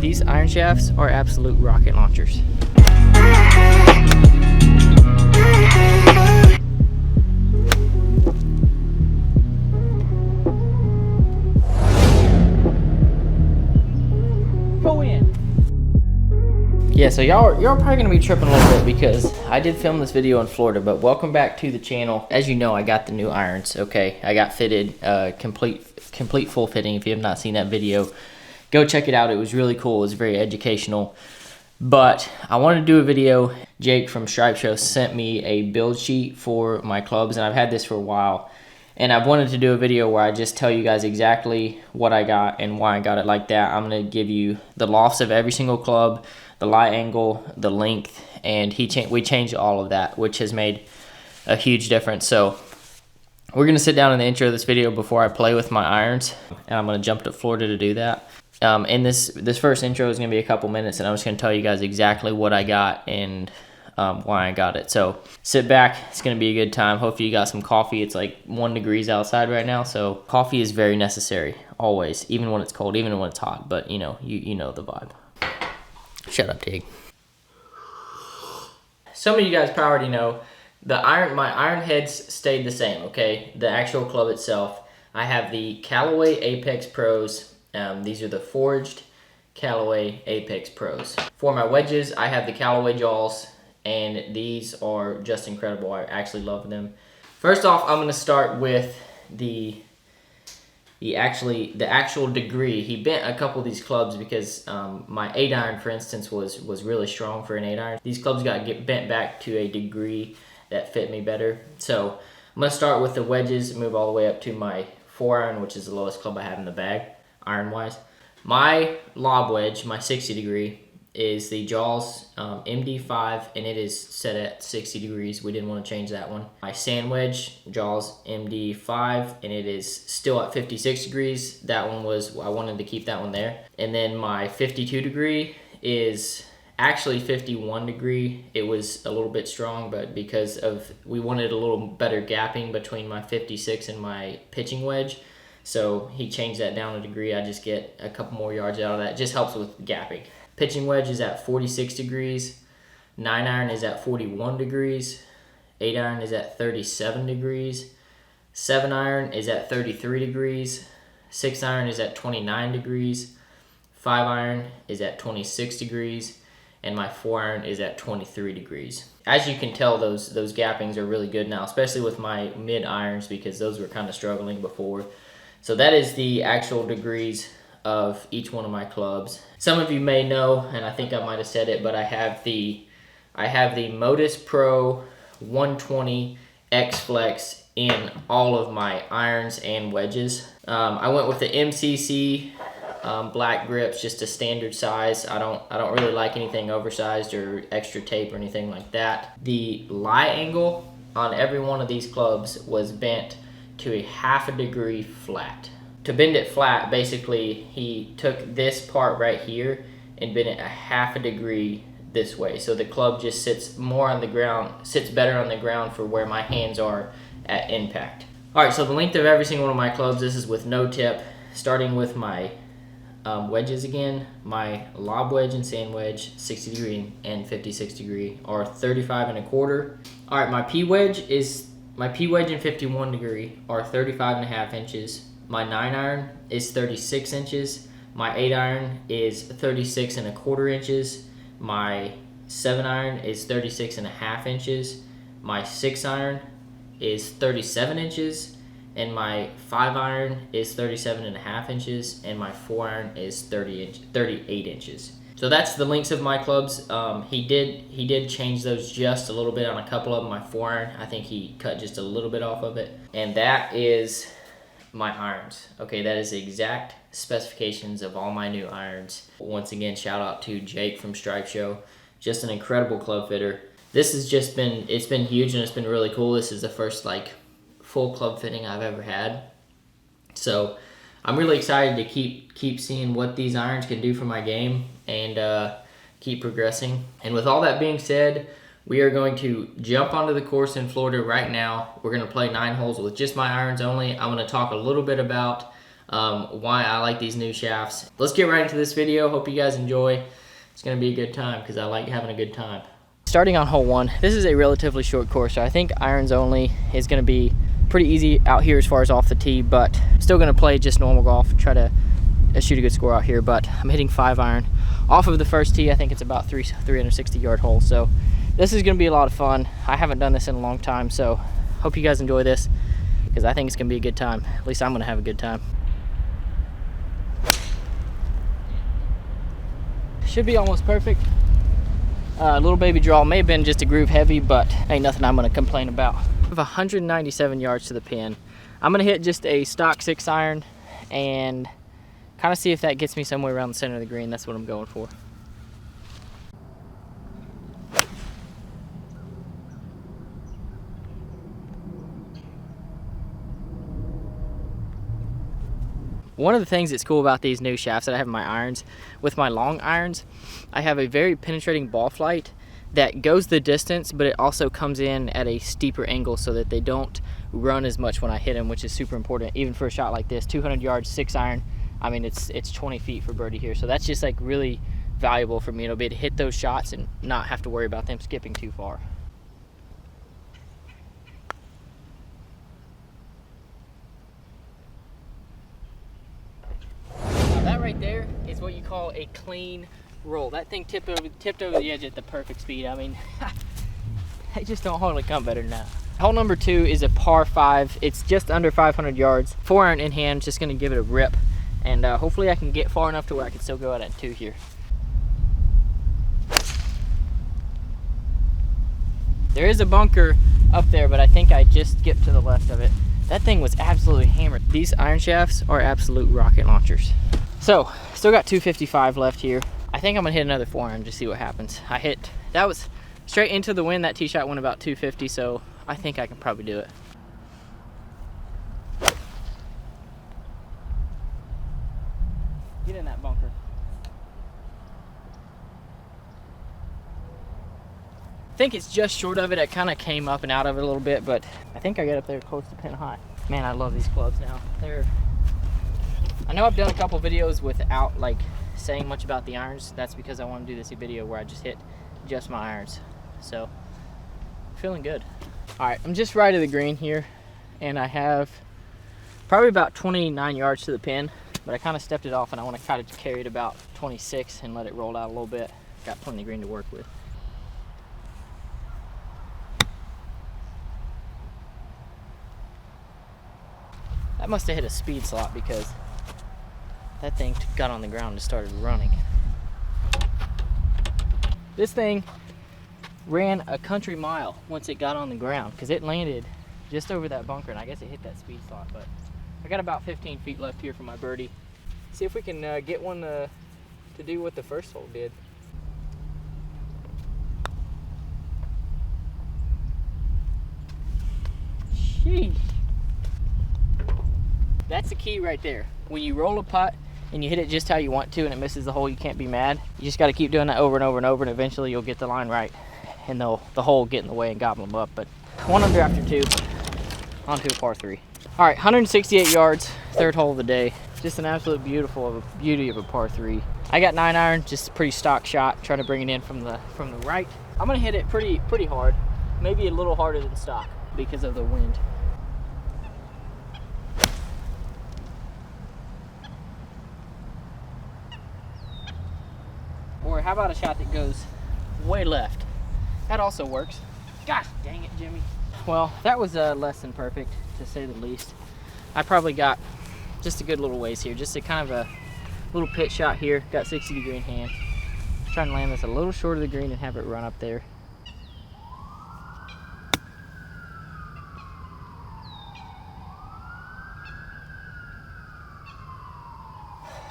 These iron shafts are absolute rocket launchers. Go in. Yeah, so y'all probably gonna be tripping a little bit because I did film this video in Florida, but welcome back to the channel. As you know, I got the new irons, okay? I got fitted, complete full fitting. If you have not seen that video, go check it out. It was really cool. It was very educational. But I wanted to do a video. Jake from Stripe Show sent me a build sheet for my clubs, and I've had this for a while. And I've wanted to do a video where I just tell you guys exactly what I got and why I got it like that. I'm going to give you the lofts of every single club, the lie angle, the length, and we changed all of that, which has made a huge difference. So we're going to sit down in the intro of this video before I play with my irons, and I'm going to jump to Florida to do that. And this first intro is going to be a couple minutes, and I'm just going to tell you guys exactly what I got and why I got it. So sit back. It's going to be a good time. Hopefully you got some coffee. It's like 1 degree outside right now, so coffee is very necessary always, even when it's cold, even when it's hot. But you know the vibe. Shut up, Dig. Some of you guys probably already know my iron heads stayed the same. Okay, the actual club itself. I have the Callaway Apex Pros. These are the forged Callaway Apex Pros. For my wedges, I have the Callaway Jaws, and these are just incredible. I actually love them. First off, I'm gonna start with the actual degree. He bent a couple of these clubs because my 8-iron, for instance, was really strong for an 8-iron. These clubs got bent back to a degree that fit me better. So I'm gonna start with the wedges and move all the way up to my 4-iron, which is the lowest club I have in the bag, iron-wise. My lob wedge, my 60 degree, is the Jaws MD5, and it is set at 60 degrees. We didn't want to change that one. My sand wedge, Jaws MD5, and it is still at 56 degrees. That one I wanted to keep that one there. And then my 52 degree is actually 51 degree. It was a little bit strong, but because we wanted a little better gapping between my 56 and my pitching wedge, so he changed that down a degree. I just get a couple more yards out of that. It just helps with gapping. Pitching wedge is at 46 degrees. 9-iron is at 41 degrees. 8-iron is at 37 degrees. 7-iron is at 33 degrees. 6-iron is at 29 degrees. 5-iron is at 26 degrees. And my 4-iron is at 23 degrees. As you can tell, those gappings are really good now, especially with my mid-irons, because those were kind of struggling before. So that is the actual degrees of each one of my clubs. Some of you may know, and I think I might have said it, but I have the Modus Pro 120 X Flex in all of my irons and wedges. I went with the MCC black grips, just a standard size. I don't really like anything oversized or extra tape or anything like that. The lie angle on every one of these clubs was bent to a 1/2 degree flat. To bend it flat, basically he took this part right here and bent it a 1/2 degree this way, so the club just sits more on the ground, sits better on the ground for where my hands are at impact. All right, so the length of every single one of my clubs, this is with no tip. Starting with my wedges again, my lob wedge and sand wedge, 60 degree and 56 degree, are 35 1/4. All right, my P wedge and 51 degree are 35.5 inches. My 9-iron is 36 inches. My 8-iron is 36 1/4 inches. My 7-iron is 36.5 inches. My 6-iron is 37 inches. And my 5-iron is 37.5 inches. And my 4-iron is 38 inches. So that's the lengths of my clubs. He did change those just a little bit on a couple of them. My 4-iron, I think he cut just a little bit off of it. And that is my irons. Okay, that is the exact specifications of all my new irons. Once again, shout out to Jake from Stripe Show. Just an incredible club fitter. This has just been, it's been huge and it's been really cool. This is the first full club fitting I've ever had. So I'm really excited to keep seeing what these irons can do for my game and keep progressing. And with all that being said, we are going to jump onto the course in Florida right now. We're going to play 9 holes with just my irons only. I'm going to talk a little bit about why I like these new shafts. Let's get right into this video. Hope you guys enjoy. It's gonna be a good time because I like having a good time. Starting on hole 1, this is a relatively short course, so I think irons only is gonna be pretty easy out here as far as off the tee, but still gonna play just normal golf, try to shoot a good score out here. But I'm hitting 5 iron off of the first tee. I think it's about 360 yard hole, so this is gonna be a lot of fun. I haven't done this in a long time, so hope you guys enjoy this because I think it's gonna be a good time. At least I'm gonna have a good time. Should be almost perfect. Little baby draw, may have been just a groove heavy, but ain't nothing I'm gonna complain about. I have 197 yards to the pin. I'm gonna hit just a stock 6 iron and kind of see if that gets me somewhere around the center of the green. That's what I'm going for. One of the things that's cool about these new shafts that I have in my irons, with my long irons, I have a very penetrating ball flight that goes the distance, but it also comes in at a steeper angle so that they don't run as much when I hit them, which is super important, even for a shot like this. 200 yards, 6 iron. I mean, it's 20 feet for birdie here, so that's just like really valuable for me to be able to hit those shots and not have to worry about them skipping too far. That right there is what you call a clean roll. That thing tipped over the edge at the perfect speed. I mean, they just don't hardly come better than that. Hole number 2 is a par 5. It's just under 500 yards. 4 iron in hand, just gonna give it a rip. And hopefully I can get far enough to where I can still go out at 2 here. There is a bunker up there, but I think I just skipped to the left of it. That thing was absolutely hammered. These iron shafts are absolute rocket launchers. So, still got 255 left here. I think I'm gonna hit another 4 iron to see what happens. That was straight into the wind. That tee shot went about 250, so I think I can probably do it. Get in that bunker. I think it's just short of it. I kind of came up and out of it a little bit, but I think I got up there close to pin high. Man, I love these clubs now. I know I've done a couple videos without like saying much about the irons. That's because I want to do this video where I just hit just my irons. So, feeling good. All right, I'm just right of the green here, and I have probably about 29 yards to the pin, but I kind of stepped it off, and I want to try to carry it about 26 and let it roll out a little bit. Got plenty of green to work with. That must have hit a speed slot because that thing got on the ground and started running. This thing ran a country mile once it got on the ground because it landed just over that bunker, and I guess it hit that speed slot. But I got about 15 feet left here for my birdie. See if we can get one to do what the first hole did. Sheesh. That's the key right there. When you roll a putt and you hit it just how you want to and it misses the hole, you can't be mad. You just got to keep doing that over and over and over, and eventually you'll get the line right, and the hole will get in the way and gobble them up. But 1 under after 2, on to a par 3. All right, 168 yards, 3rd hole of the day. Just an absolute beauty of a par 3. I got 9 iron, just a pretty stock shot, trying to bring it in from the right. I'm gonna hit it pretty hard, maybe a little harder than stock because of the wind. Or how about a shot that goes way left? That also works. Gosh dang it, Jimmy. Well, that was less than perfect, to say the least. I probably got just a good little ways here. Just a kind of a little pitch shot here. Got 60 degree in hand. Trying to land this a little short of the green and have it run up there.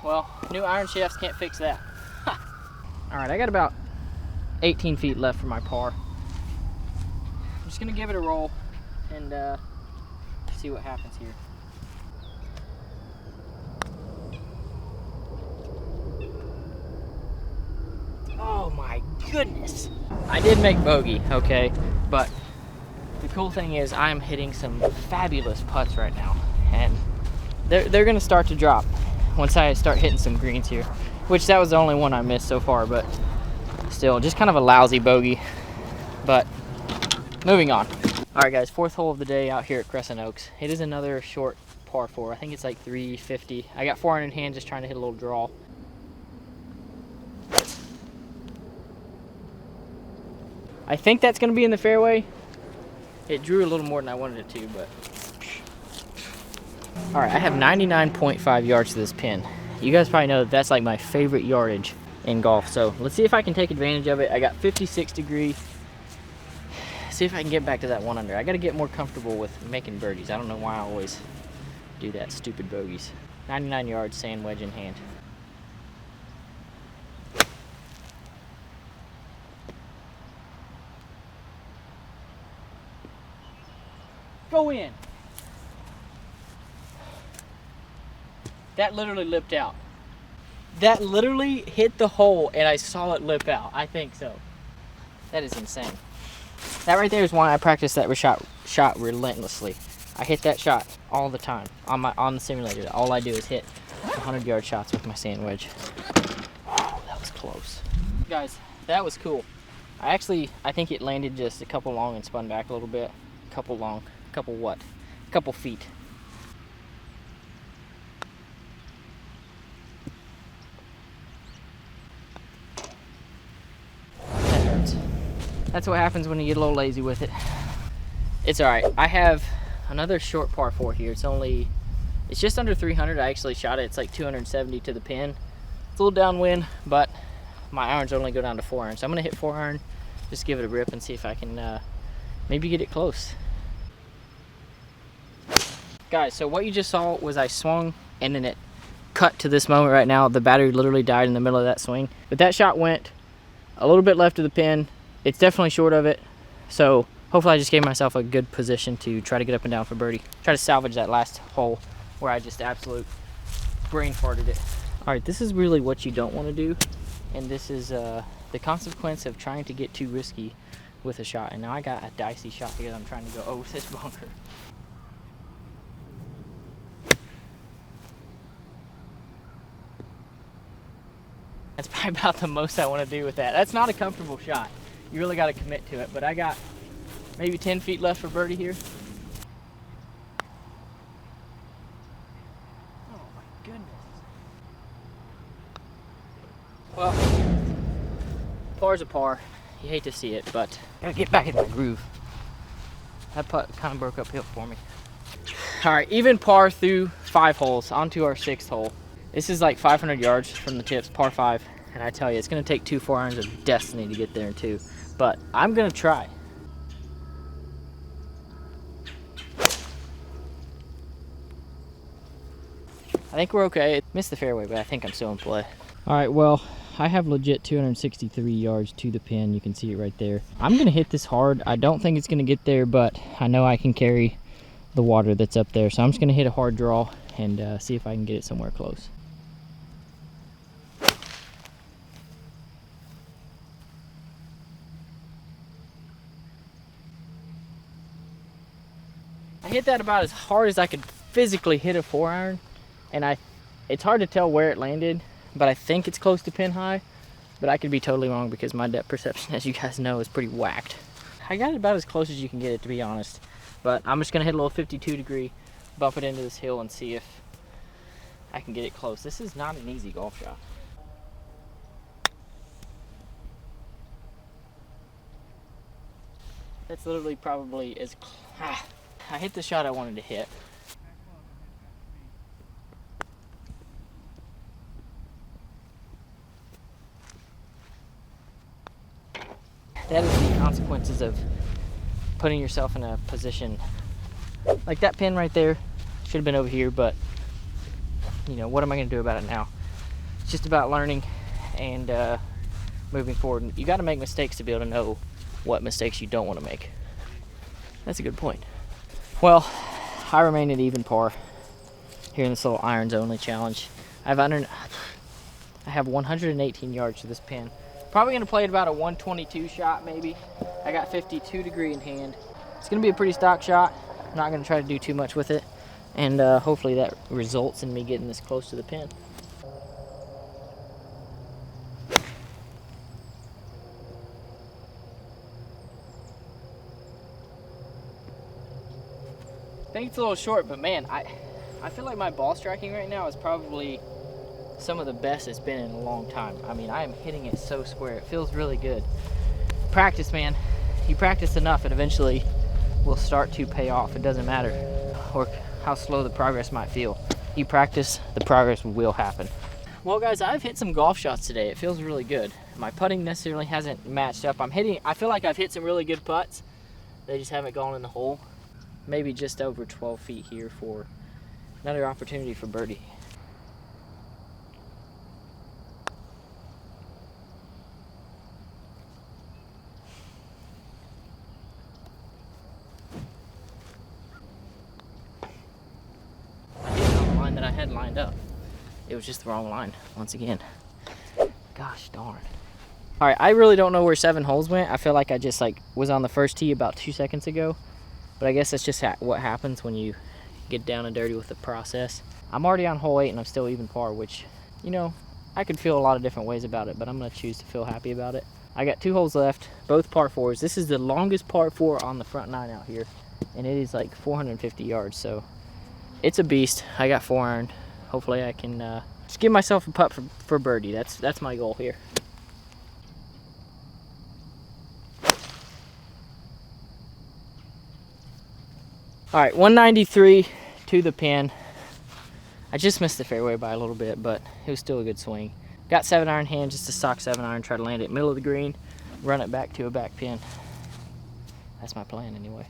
Well, new iron shafts can't fix that. All right, I got about 18 feet left for my par. I'm just gonna give it a roll and see what happens here. Oh my goodness. I did make bogey, okay, but the cool thing is I'm hitting some fabulous putts right now, and they're gonna start to drop once I start hitting some greens here, which that was the only one I missed so far, but still just kind of a lousy bogey. But moving on. All right, guys, 4th hole of the day out here at Crescent Oaks. It is another short par 4. I think it's like 350. I got 4 iron in hand, just trying to hit a little draw. I think that's gonna be in the fairway. It drew a little more than I wanted it to, but. All right, I have 99.5 yards to this pin. You guys probably know that that's like my favorite yardage in golf. So let's see if I can take advantage of it. I got 56 degree. See if I can get back to that 1 under. I got to get more comfortable with making birdies. I don't know why I always do that, stupid bogeys. 99 yards, sand wedge in hand. Go in. That literally lipped out. That literally hit the hole and I saw it lip out. I think so. That is insane. That right there is why I practice that shot relentlessly. I hit that shot all the time on the simulator. All I do is hit 100-yard shots with my sand wedge. Whew, that was close. Guys, that was cool. I think it landed just a couple long and spun back a little bit. Couple feet. That hurts. That's what happens when you get a little lazy with it. It's all right. I have another short par 4 here. It's just under 300. I actually shot it. It's like 270 to the pin. It's a little downwind, but my irons only go down to 4 iron. So I'm gonna hit 4 iron, just give it a rip and see if I can maybe get it close. Guys, so what you just saw was I swung and then it cut to this moment right now. The battery literally died in the middle of that swing. But that shot went a little bit left of the pin. It's definitely short of it. So hopefully I just gave myself a good position to try to get up and down for birdie. Try to salvage that last hole where I just absolute brain farted it. All right, this is really what you don't want to do. And this is the consequence of trying to get too risky with a shot. And now I got a dicey shot here that I'm trying to go over this bunker. That's probably about the most I want to do with that. That's not a comfortable shot. You really got to commit to it. But I got maybe 10 feet left for birdie here. Oh my goodness. Well, par's a par. You hate to see it, but gotta get back in my groove. That putt kind of broke uphill for me. All right, even par through 5 holes, onto our 6th hole. This is like 500 yards from the tips, par 5, and I tell you, it's gonna take 2 4 irons of destiny to get there too. But I'm gonna try. I think we're okay. Missed the fairway, but I think I'm still in play. All right, well, I have legit 263 yards to the pin. You can see it right there. I'm gonna hit this hard. I don't think it's gonna get there, but I know I can carry the water that's up there. So I'm just gonna hit a hard draw and see if I can get it somewhere close. I hit that about as hard as I could physically hit a 4 iron, and it's hard to tell where it landed, but I think it's close to pin high, but I could be totally wrong because my depth perception, as you guys know, is pretty whacked. I got it about as close as you can get it, to be honest, but I'm just gonna hit a little 52 degree, bump it into this hill and see if I can get it close. This is not an easy golf shot. That's literally probably as I hit the shot I wanted to hit. That is the consequences of putting yourself in a position like that. Pin right there should have been over here, but you know, what am I going to do about it now? It's just about learning and moving forward. You got to make mistakes to be able to know what mistakes you don't want to make. That's a good point. Well, I remain at even par here in this little irons only challenge. I have 118 yards to this pin. Probably going to play it about a 122 shot maybe. I got 52 degree in hand. It's going to be a pretty stock shot. I'm not going to try to do too much with it. and hopefully that results in me getting this close to the pin. I think it's a little short, but man, I feel like my ball striking right now is probably some of the best it's been in a long time. I mean, I am hitting it so square. It feels really good. Practice, man. You practice enough, and eventually will start to pay off. It doesn't matter or how slow the progress might feel. You practice, the progress will happen. Well, guys, I've hit some golf shots today. It feels really good. My putting necessarily hasn't matched up. I feel like I've hit some really good putts. They just haven't gone in the hole. Maybe just over 12 feet here for another opportunity for birdie. That I had lined up. It was just the wrong line once again. Gosh darn. All right, I really don't know where 7 holes went. I feel like I just was on the first tee about 2 seconds ago, but I guess that's just what happens when you get down and dirty with the process. I'm already on hole 8 and I'm still even par, which, you know, I could feel a lot of different ways about it, but I'm gonna choose to feel happy about it. I got 2 holes left, both par 4s. This is the longest par 4 on the front 9 out here, and it is like 450 yards, so it's a beast. I got 4 iron. Hopefully I can just give myself a putt for birdie. That's my goal here. All right, 193 to the pin. I just missed the fairway by a little bit, but it was still a good swing. Got 7 iron hand, just a stock 7 iron, try to land it middle of the green, run it back to a back pin. That's my plan anyway.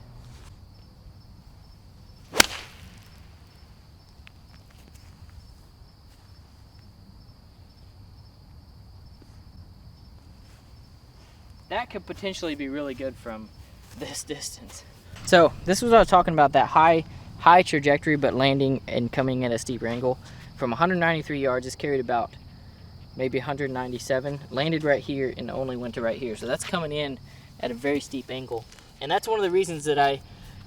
That could potentially be really good from this distance. So this was what I was talking about, that high trajectory, but landing and coming at a steep angle. From 193 yards, it's carried about maybe 197, landed right here and only went to right here. So that's coming in at a very steep angle. And that's one of the reasons that I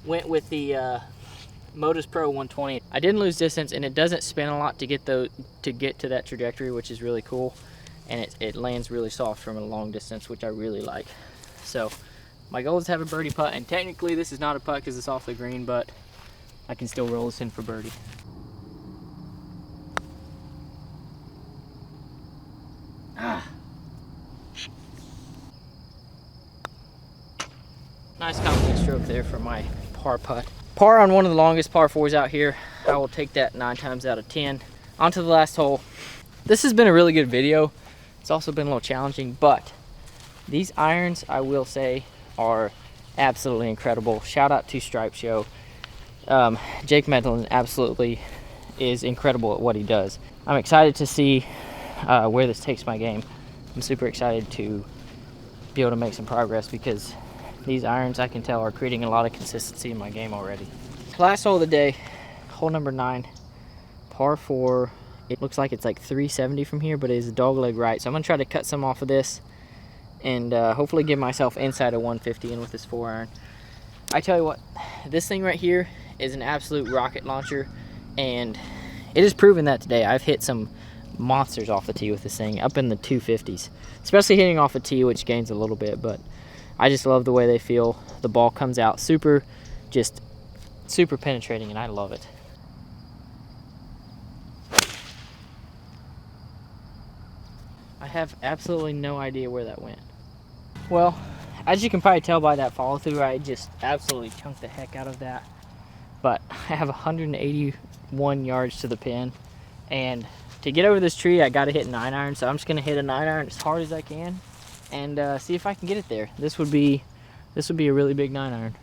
went with the Motus Pro 120. I didn't lose distance, and it doesn't spin a lot to get to that trajectory, which is really cool. And it lands really soft from a long distance, which I really like. So my goal is to have a birdie putt, and technically this is not a putt because it's off the green, but I can still roll this in for birdie. Nice confident stroke there for my par putt. Par on one of the longest par 4s out here. I will take that 9 times out of 10. On to the last hole. This has been a really good video. It's also been a little challenging, but these irons, I will say, are absolutely incredible. Shout out to Stripe Show. Jake Medlin absolutely is incredible at what he does. I'm excited to see where this takes my game. I'm super excited to be able to make some progress because these irons, I can tell, are creating a lot of consistency in my game already. Last hole of the day, hole number 9, par 4. It looks like it's like 370 from here, but it is a dog leg right. So I'm gonna try to cut some off of this and hopefully give myself inside of 150 in with this 4 iron. I tell you what, this thing right here is an absolute rocket launcher, and it has proven that today. I've hit some monsters off the tee with this thing, up in the 250s, especially hitting off the tee, which gains a little bit, but I just love the way they feel. The ball comes out super penetrating, and I love it. I have absolutely no idea where that went. Well, as you can probably tell by that follow through, I just absolutely chunked the heck out of that. But I have 181 yards to the pin, and to get over this tree, I got to hit 9 iron. So I'm just gonna hit a 9 iron as hard as I can, and see if I can get it there. This would be a really big 9 iron.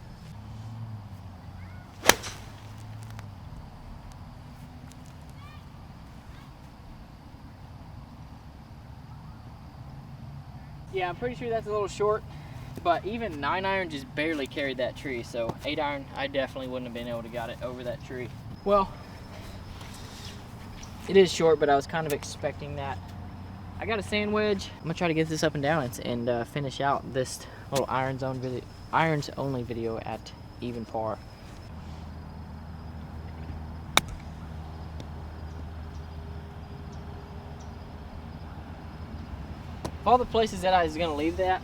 Yeah, I'm pretty sure that's a little short, but even 9 iron just barely carried that tree. So 8 iron, I definitely wouldn't have been able to got it over that tree. Well, it is short, but I was kind of expecting that. I got a sand wedge. I'm gonna try to get this up and down and finish out this little irons only video at even par. all the places that I was gonna leave that,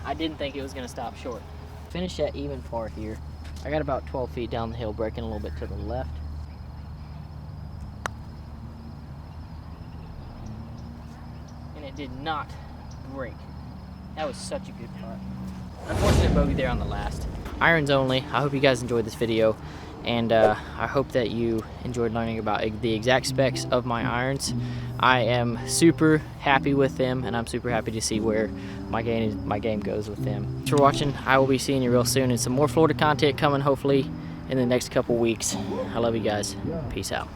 I didn't think it was gonna stop short. Finish at even par here. I got about 12 feet down the hill, breaking a little bit to the left. And it did not break. That was such a good putt. Unfortunate bogey there on the last. Irons only. I hope you guys enjoyed this video, and I hope that you enjoyed learning about the exact specs of my irons. I am super happy with them, and I'm super happy to see where my game goes with them. Thanks for watching. I will be seeing you real soon, and some more Florida content coming hopefully in the next couple weeks. I love you guys. Peace out.